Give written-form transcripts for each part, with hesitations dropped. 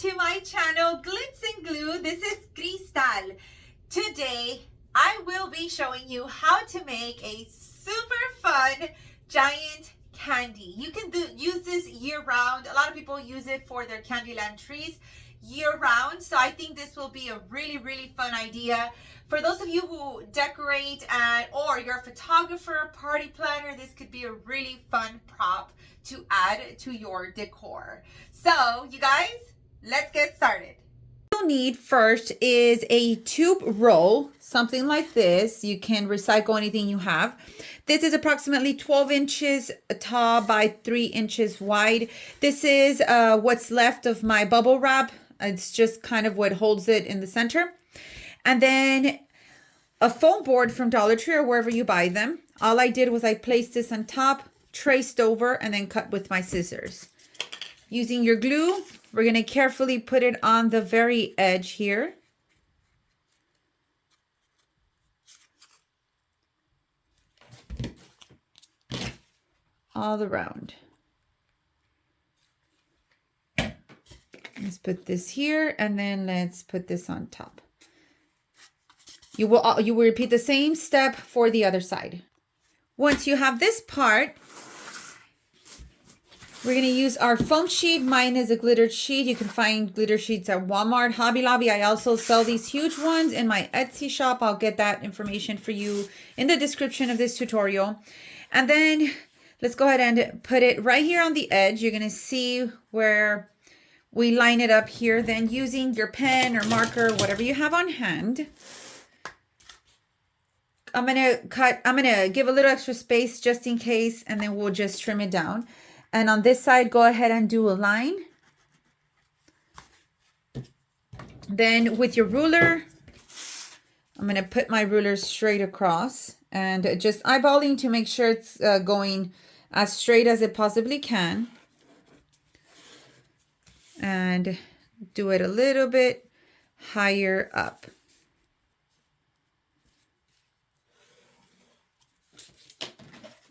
to my channel, Glitz and Glue. This is Cristal. Today, I will be showing you how to make a super fun giant candy. You can use this year round. A lot of people use it for their Candyland trees year round. So I think this will be a really fun idea. For those of you who decorate or you're a photographer, party planner, this could be a really fun prop to add to your decor. So you guys, let's get started. What you'll need first is a tube roll, something like this. You can recycle anything you have. This is approximately 12 inches tall by 3 inches wide. This is what's left of my bubble wrap. It's just kind of what holds it in the center. And then a foam board from Dollar Tree or wherever you buy them. All I did was I placed this on top, traced over, and then cut with my scissors. Using your glue, we're going to carefully put it on the very edge here. All around. Let's put this here, and then let's put this on top. You will repeat the same step for the other side. Once you have this part, we're going to use our foam sheet. Mine is a glittered sheet. You can find glitter sheets at Walmart, Hobby Lobby. I also sell these huge ones in my Etsy shop. I'll get that information for you in the description of this tutorial. And then let's go ahead and put it right here on the edge. You're going to see where we line it up here. Then using your pen or marker, whatever you have on hand, I'm going to give a little extra space just in case, and then we'll just trim it down. And on this side, go ahead and do a line. Then with your ruler, I'm going to put my ruler straight across and just eyeballing to make sure it's going as straight as it possibly can. And do it a little bit higher up.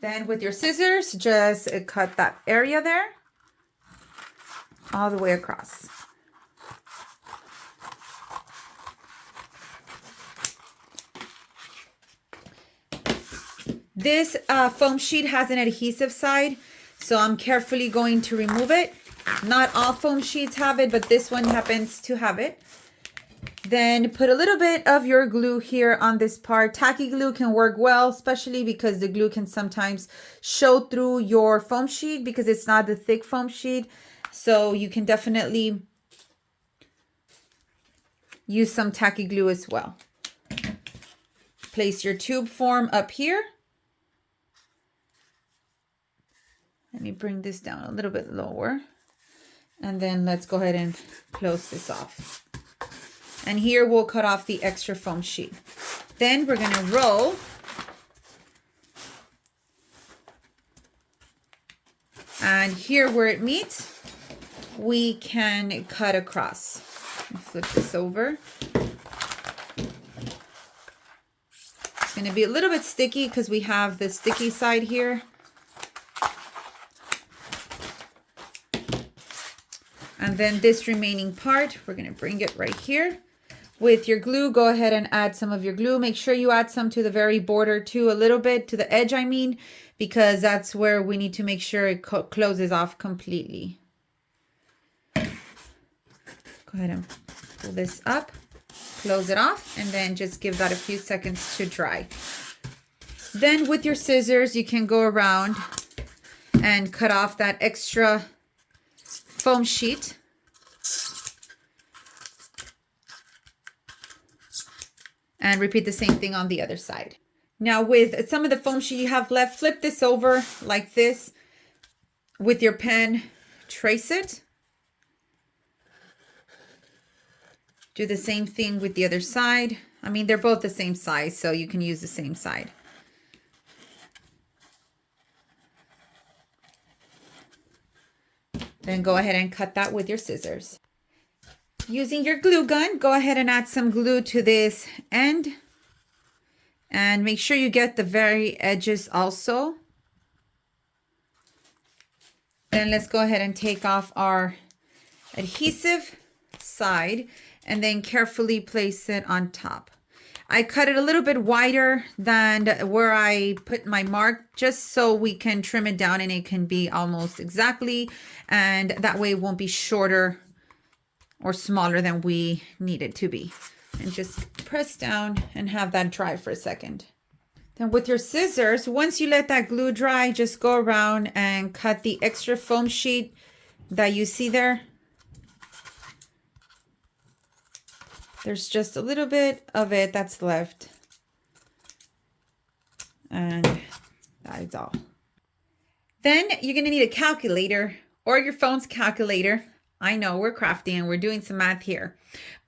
Then with your scissors, just cut that area there all the way across. This foam sheet has an adhesive side, so I'm carefully going to remove it. Not all foam sheets have it, but this one happens to have it. Then put a little bit of your glue here on this part. Tacky glue can work well, especially because the glue can sometimes show through your foam sheet because it's not the thick foam sheet. So you can definitely use some tacky glue as well. Place your tube form up here. Let me bring this down a little bit lower. And then let's go ahead and close this off. And here we'll cut off the extra foam sheet. Then we're going to roll. And here where it meets, we can cut across. Flip this over. It's going to be a little bit sticky because we have the sticky side here. And then this remaining part, we're going to bring it right here. With your glue, go ahead and add some of your glue. Make sure you add some to the very border too, a little bit to the edge, I mean, because that's where we need to make sure it closes off completely. Go ahead and pull this up, close it off, and then just give that a few seconds to dry. Then with your scissors, you can go around and cut off that extra foam sheet. And repeat the same thing on the other side. Now with some of the foam sheet you have left, flip this over like this. With your pen, trace it. Do the same thing with the other side. I mean, they're both the same size, so you can use the same side. Then go ahead and cut that with your scissors. Using your glue gun, go ahead and add some glue to this end. And make sure you get the very edges also. Then let's go ahead and take off our adhesive. side and then carefully place it on top. I cut it a little bit wider than where I put my mark, just so we can trim it down and it can be almost exactly, and that way it won't be shorter or smaller than we need it to be. And just press down and have that dry for a second. Then with your scissors, once you let that glue dry, just go around and cut the extra foam sheet that you see there. There's just a little bit of it that's left. And that is all. Then you're going to need a calculator or your phone's calculator. I know we're crafty and we're doing some math here,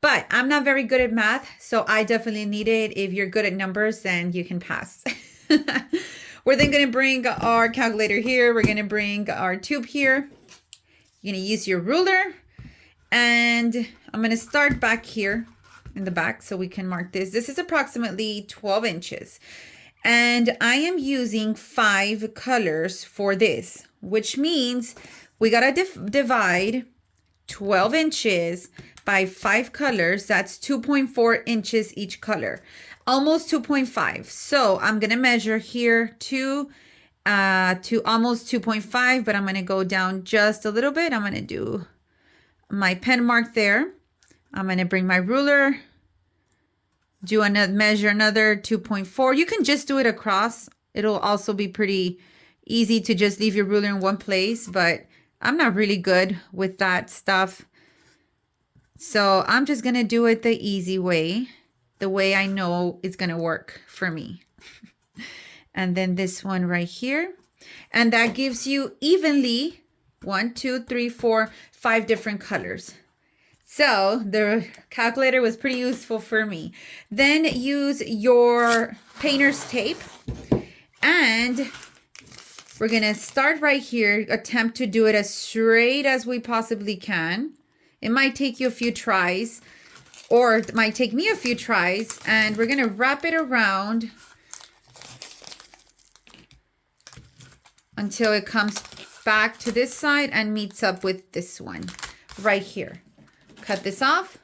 but I'm not very good at math, so I definitely need it. If you're good at numbers, then you can pass. We're then going to bring our calculator here. We're going to bring our tube here. You're going to use your ruler, and I'm going to start back here in the back so we can mark this. This is approximately 12 inches. And I am using 5 colors for this, which means we got to divide 12 inches by 5 colors. That's 2.4 inches each color, almost 2.5. So I'm going to measure here to almost 2.5, but I'm going to go down just a little bit. I'm going to do my pen mark there. I'm going to bring my ruler, measure another 2.4. You can just do it across. It'll also be pretty easy to just leave your ruler in one place, but I'm not really good with that stuff. So I'm just going to do it the easy way, the way I know it's going to work for me. And then this one right here. And that gives you evenly 1, 2, 3, 4, 5 different colors. So the calculator was pretty useful for me. Then use your painter's tape, and we're going to start right here, attempt to do it as straight as we possibly can. It might take you a few tries, or it might take me a few tries, and we're going to wrap it around until it comes back to this side and meets up with this one right here. Cut this off.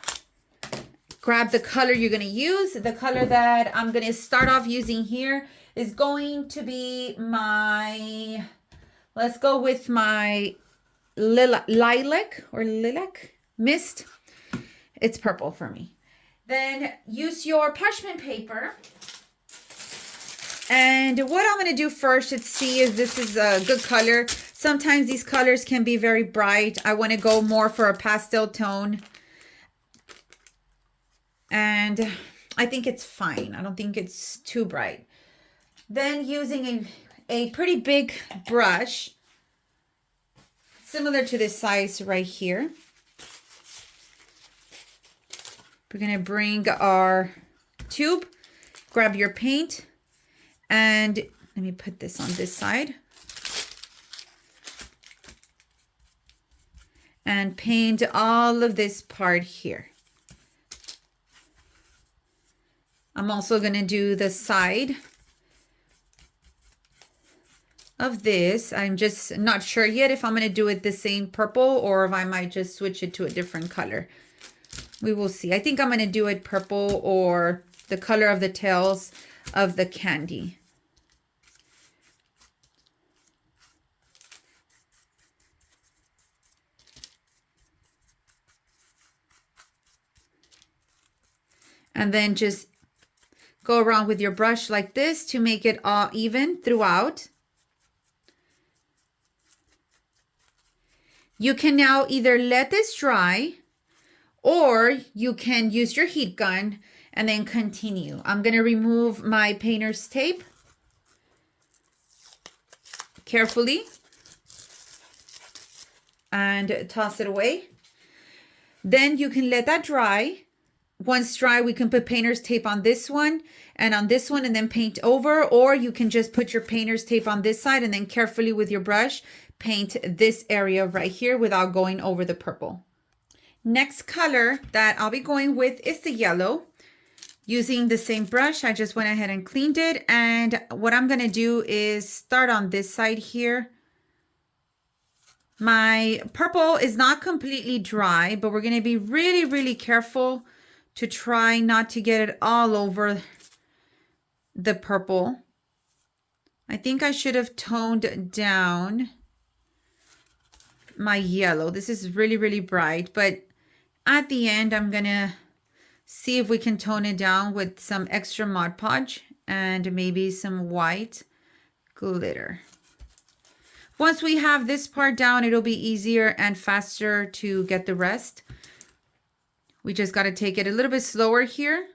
Grab the color you're going to use. The color that I'm going to start off using here is going to be my, let's go with my lilac mist. It's purple for me. Then use your parchment paper. And what I'm going to do first, let's see if this is a good color. Sometimes these colors can be very bright. I want to go more for a pastel tone. And I think it's fine. I don't think it's too bright. Then using a pretty big brush, similar to this size right here. We're going to bring our tube, grab your paint, and let me put this on this side. And paint all of this part here. I'm also going to do the side of this. I'm just not sure yet if I'm going to do it the same purple or if I might just switch it to a different color. We will see. I think I'm going to do it purple or the color of the tails of the candy. And then just go around with your brush like this to make it all even throughout. You can now either let this dry or you can use your heat gun and then continue. I'm going to remove my painter's tape carefully and toss it away. Then you can let that dry. Once dry, we can put painter's tape on this one and on this one and then paint over, or you can just put your painter's tape on this side and then carefully with your brush paint this area right here without going over the purple. Next color that I'll be going with is the yellow. Using the same brush, I just went ahead and cleaned it, and what I'm going to do is start on this side here My purple is not completely dry, but we're going to be really, really careful to try not to get it all over the purple. I think I should have toned down my yellow. This is really, really bright, but at the end, I'm going to see if we can tone it down with some extra Mod Podge and maybe some white glitter. Once we have this part down, it'll be easier and faster to get the rest. We just got to take it a little bit slower here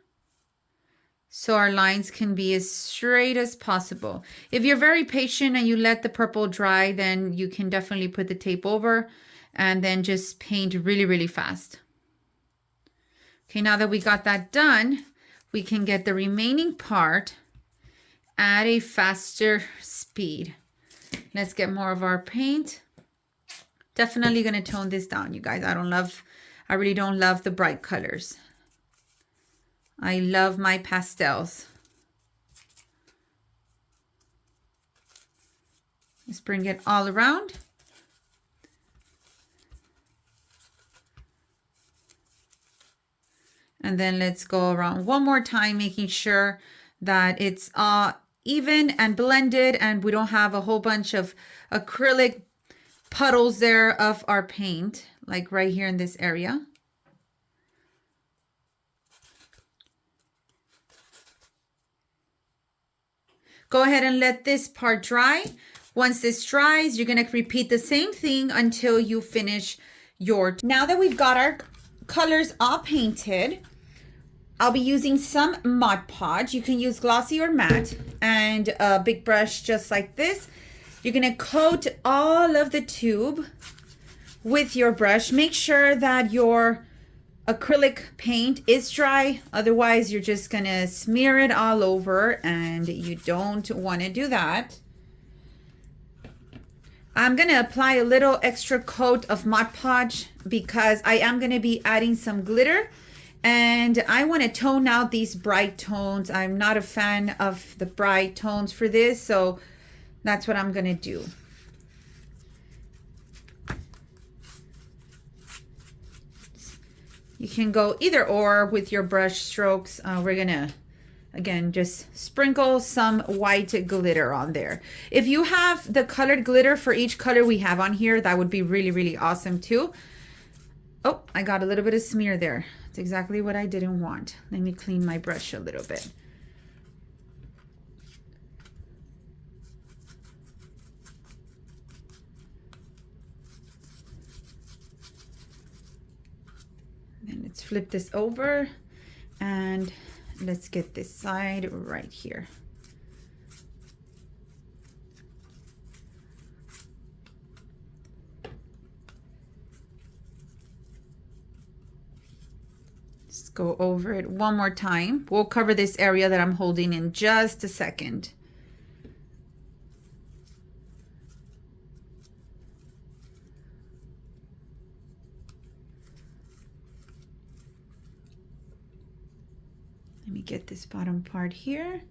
so our lines can be as straight as possible. If you're very patient and you let the purple dry, then you can definitely put the tape over and then just paint really, really fast. Okay, now that we got that done, we can get the remaining part at a faster speed. Let's get more of our paint. Definitely going to tone this down, you guys. I really don't love the bright colors. I love my pastels. Let's bring it all around. And then let's go around one more time, making sure that it's even and blended and we don't have a whole bunch of acrylic puddles there of our paint, like right here in this area. Go ahead and let this part dry. Once this dries, you're going to repeat the same thing until you finish your... Now that we've got our colors all painted, I'll be using some Mod Podge. You can use glossy or matte, and a big brush just like this. You're going to coat all of the tube with your brush. Make sure that your acrylic paint is dry. Otherwise, you're just going to smear it all over, and you don't want to do that. I'm going to apply a little extra coat of Mod Podge because I am going to be adding some glitter. And I want to tone out these bright tones. I'm not a fan of the bright tones for this, so that's what I'm going to do. You can go either or with your brush strokes. We're going to, again, just sprinkle some white glitter on there. If you have the colored glitter for each color we have on here, that would be really, really awesome too. Oh, I got a little bit of smear there. It's exactly what I didn't want. Let me clean my brush a little bit. Then let's flip this over and let's get this side right here. Go over it one more time. We'll cover this area that I'm holding in just a second. Let me get this bottom part here.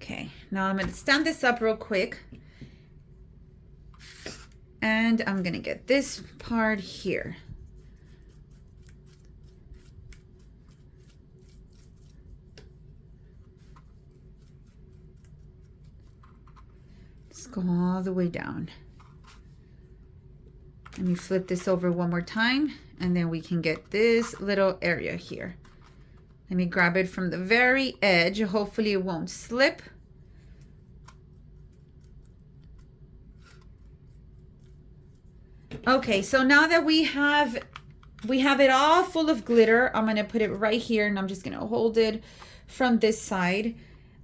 Okay, now I'm going to stand this up real quick. And I'm going to get this part here. Let's go all the way down. Let me flip this over one more time, and then we can get this little area here. Let me grab it from the very edge. Hopefully it won't slip. Okay, so now that we have it all full of glitter, I'm going to put it right here, and I'm just going to hold it from this side.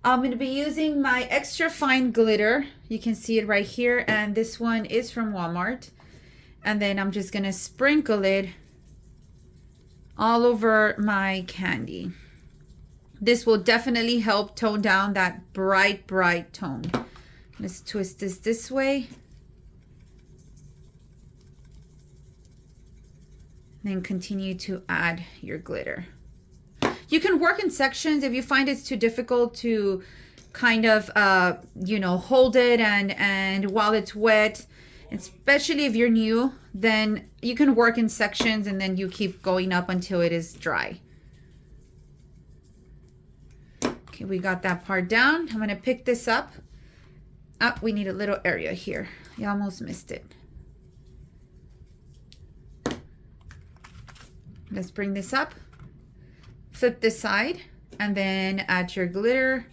I'm going to be using my extra fine glitter. You can see it right here, and this one is from Walmart. And then I'm just going to sprinkle it all over my candy. This will definitely help tone down that bright, bright tone. Let's twist this way. Then continue to add your glitter. You can work in sections if you find it's too difficult to kind of, you know, hold it and while it's wet, especially if you're new, then you can work in sections and then you keep going up until it is dry. Okay, we got that part down. I'm gonna pick this up. Oh, we need a little area here. You almost missed it. Let's bring this up, flip this side, and then add your glitter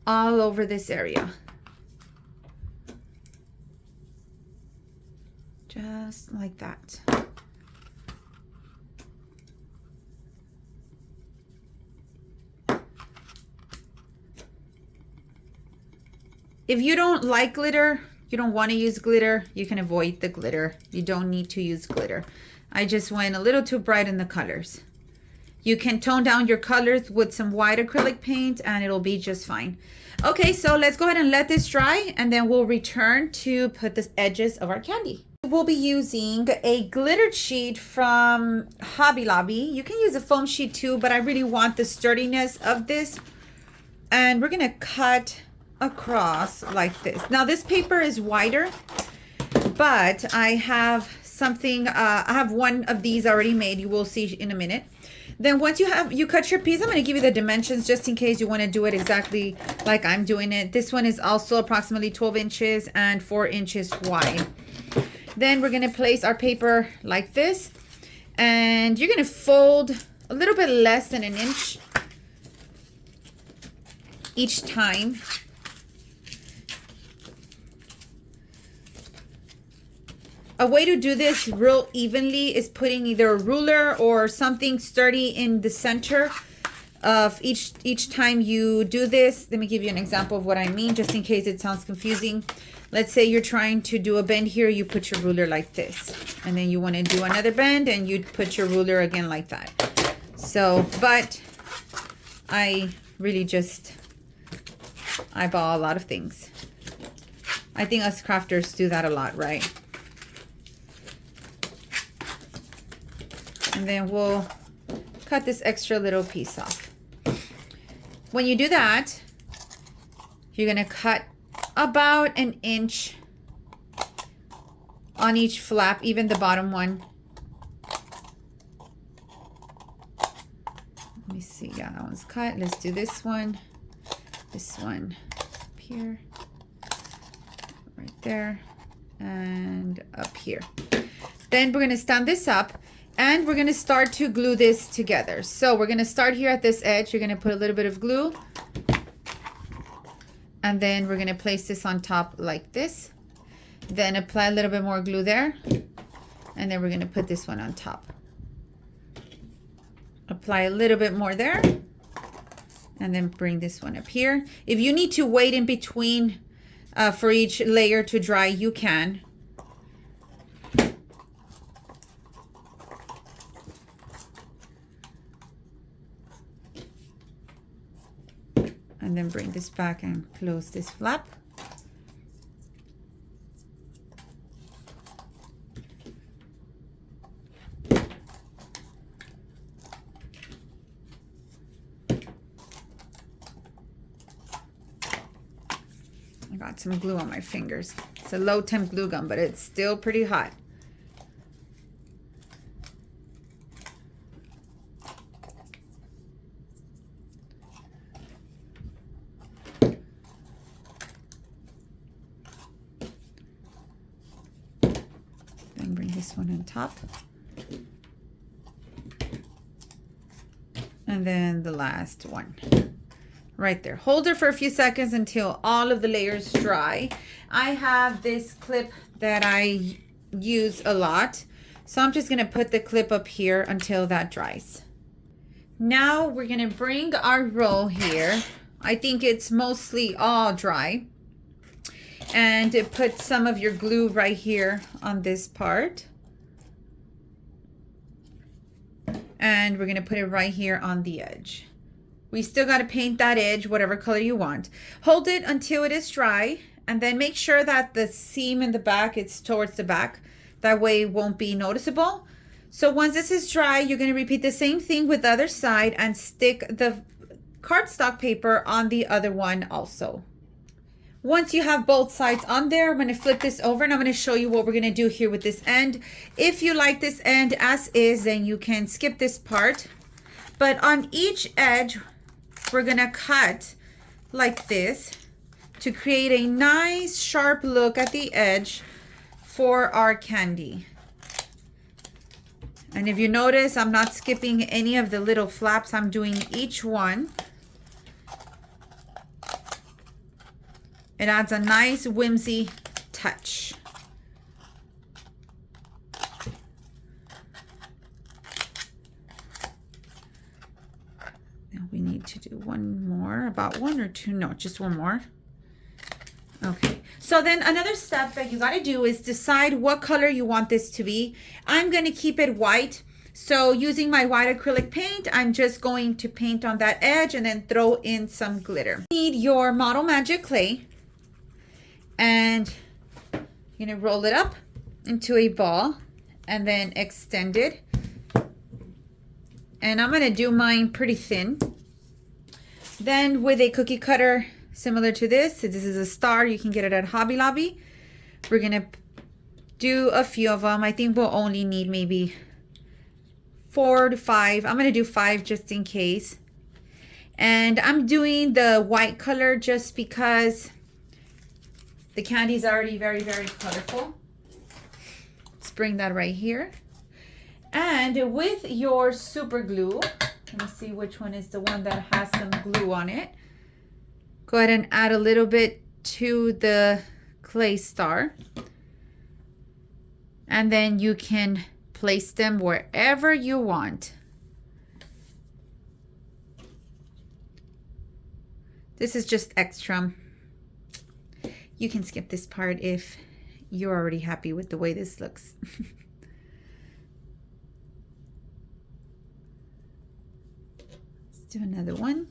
all over this area. Just like that. If you don't like glitter, you don't want to use glitter, you can avoid the glitter. You don't need to use glitter. I just went a little too bright in the colors. You can tone down your colors with some white acrylic paint and it'll be just fine. Okay, so let's go ahead and let this dry and then we'll return to put the edges of our candy. We'll be using a glitter sheet from Hobby Lobby. You can use a foam sheet too, but I really want the sturdiness of this. And we're gonna cut across like this. Now this paper is wider, but I have something, I have one of these already made. You will see in a minute. Then once you cut your piece, I'm going to give you the dimensions just in case you want to do it exactly like I'm doing it. This one is also approximately 12 inches and 4 inches wide. Then we're going to place our paper like this, and you're going to fold a little bit less than 1 inch each time. A way to do this real evenly is putting either a ruler or something sturdy in the center of each time you do this. Let me give you an example of what I mean, just in case it sounds confusing. Let's say you're trying to do a bend here, you put your ruler like this. And then you want to do another bend and you put your ruler again like that. So, but I really just eyeball a lot of things. I think us crafters do that a lot, right? And then we'll cut this extra little piece off. When you do that, you're gonna cut about 1 inch on each flap, even the bottom one. Let me see, yeah, that one's cut. Let's do this one up here, right there, and up here. Then we're gonna stand this up and we're gonna start to glue this together. So we're gonna start here at this edge. You're gonna put a little bit of glue, and then we're gonna place this on top like this. Then apply a little bit more glue there, and then we're gonna put this one on top. Apply a little bit more there, and then bring this one up here. If you need to wait in between for each layer to dry, you can. And then bring this back and close this flap. I got some glue on my fingers. It's a low temp glue gun, but it's still pretty hot. This one on top, and then the last one right there. Hold it for a few seconds until all of the layers dry. I have this clip that I use a lot, so I'm just going to put the clip up here until that dries. Now we're going to bring our roll here. I think it's mostly all dry, and put some of your glue right here on this part. And we're going to put it right here on the edge. We still got to paint that edge whatever color you want. Hold it until it is dry, and then make sure that the seam in the back is towards the back. That way it won't be noticeable. So once this is dry, you're going to repeat the same thing with the other side and stick the cardstock paper on the other one also. Once you have both sides on there, I'm going to flip this over and I'm going to show you what we're going to do here with this end. If you like this end as is, then you can skip this part. But on each edge, we're going to cut like this to create a nice sharp look at the edge for our candy. And if you notice, I'm not skipping any of the little flaps. I'm doing each one. It adds a nice whimsy touch. Now we need to do one more, about one or two, no, just one more. Okay, so then another step that you got to do is decide what color you want this to be. I'm going to keep it white. So using my white acrylic paint, I'm just going to paint on that edge and then throw in some glitter. You need your Model Magic clay. And you're going to roll it up into a ball and then extend it. And I'm going to do mine pretty thin. Then with a cookie cutter similar to this is a star. You can get it at Hobby Lobby. We're going to do a few of them. I think we'll only need maybe 4 to 5. I'm going to do 5 just in case. And I'm doing the white color just because the candy is already very, very colorful. Let's bring that right here. And with your super glue, let me see which one is the one that has some glue on it. Go ahead and add a little bit to the clay star. And then you can place them wherever you want. This is just extra. You can skip this part if you're already happy with the way this looks. Let's do another one.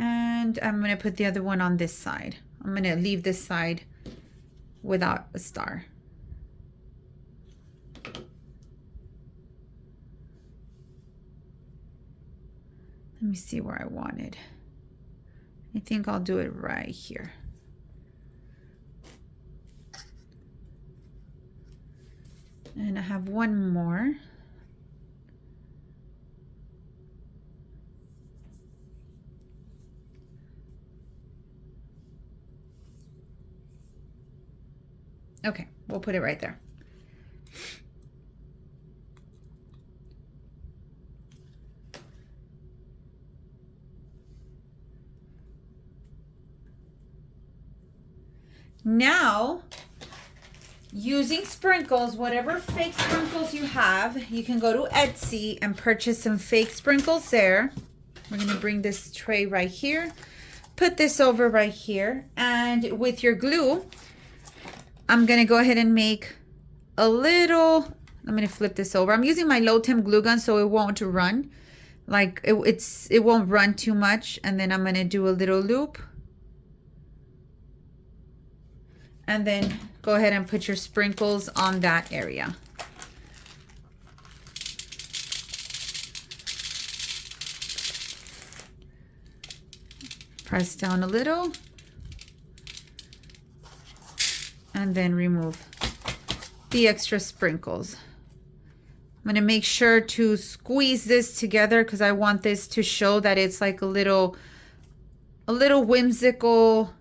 And I'm going to put the other one on this side. I'm going to leave this side without a star. Let me see where I want it. I think I'll do it right here. And I have one more. Okay, we'll put it right there. Now, using sprinkles, whatever fake sprinkles you have, you can go to Etsy and purchase some fake sprinkles there. We're going to bring this tray right here. Put this over right here. And with your glue, I'm going to go ahead and make a little, I'm going to flip this over. I'm using my low temp glue gun so it won't run. Like it won't run too much. And then I'm going to do a little loop. And then go ahead and put your sprinkles on that area. Press down a little. And then remove the extra sprinkles. I'm going to make sure to squeeze this together because I want this to show that it's like a little whimsical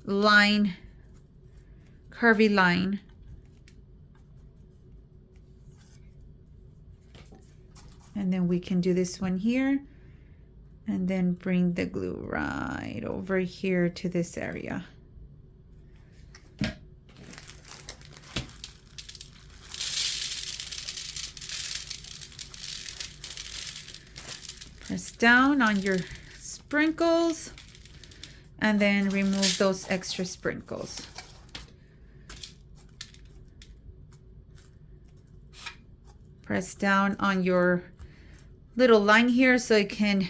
line, curvy line. And then we can do this one here and then bring the glue right over here to this area. Press down on your sprinkles and then remove those extra sprinkles. Press down on your little line here so it can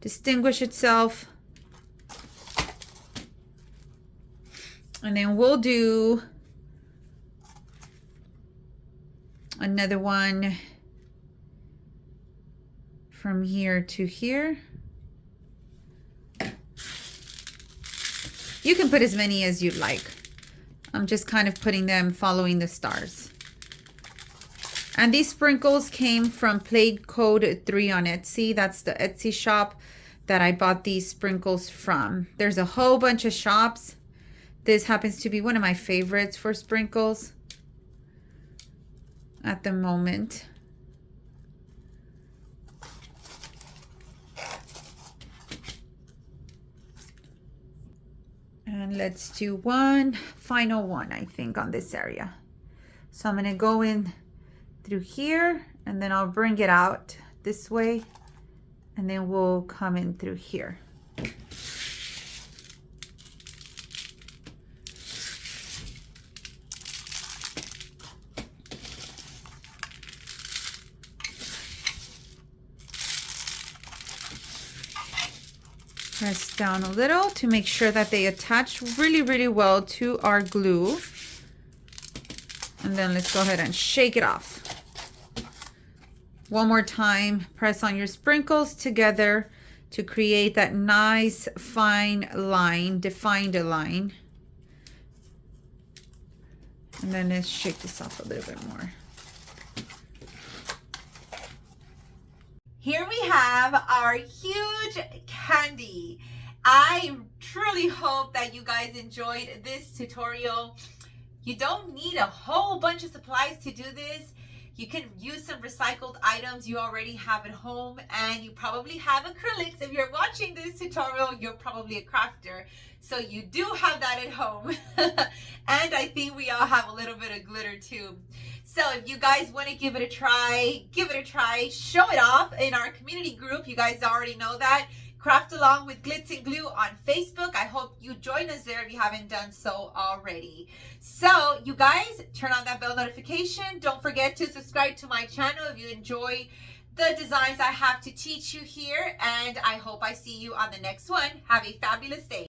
distinguish itself. And then we'll do another one from here to here. You can put as many as you'd like. I'm just kind of putting them following the stars. And these sprinkles came from Plate Code 3 on Etsy. That's the Etsy shop that I bought these sprinkles from. There's a whole bunch of shops. This happens to be one of my favorites for sprinkles at the moment. And let's do one final one, I think, on this area. So I'm going to go in through here, and then I'll bring it out this way, and then we'll come in through here. Press down a little to make sure that they attach really, really well to our glue. And then let's go ahead and shake it off. One more time, press on your sprinkles together to create that nice fine line, defined line. And then let's shake this off a little bit more. Here we have our huge candy. I truly hope that you guys enjoyed this tutorial. You don't need a whole bunch of supplies to do this. You can use some recycled items you already have at home, and you probably have acrylics. If you're watching this tutorial, you're probably a crafter, so you do have that at home. And I think we all have a little bit of glitter too. So if you guys want to give it a try, show it off in our community group. You guys already know that. Craft Along with Glitz and Glue on Facebook. I hope you join us there if you haven't done so already. So you guys, turn on that bell notification. Don't forget to subscribe to my channel if you enjoy the designs I have to teach you here. And I hope I see you on the next one. Have a fabulous day.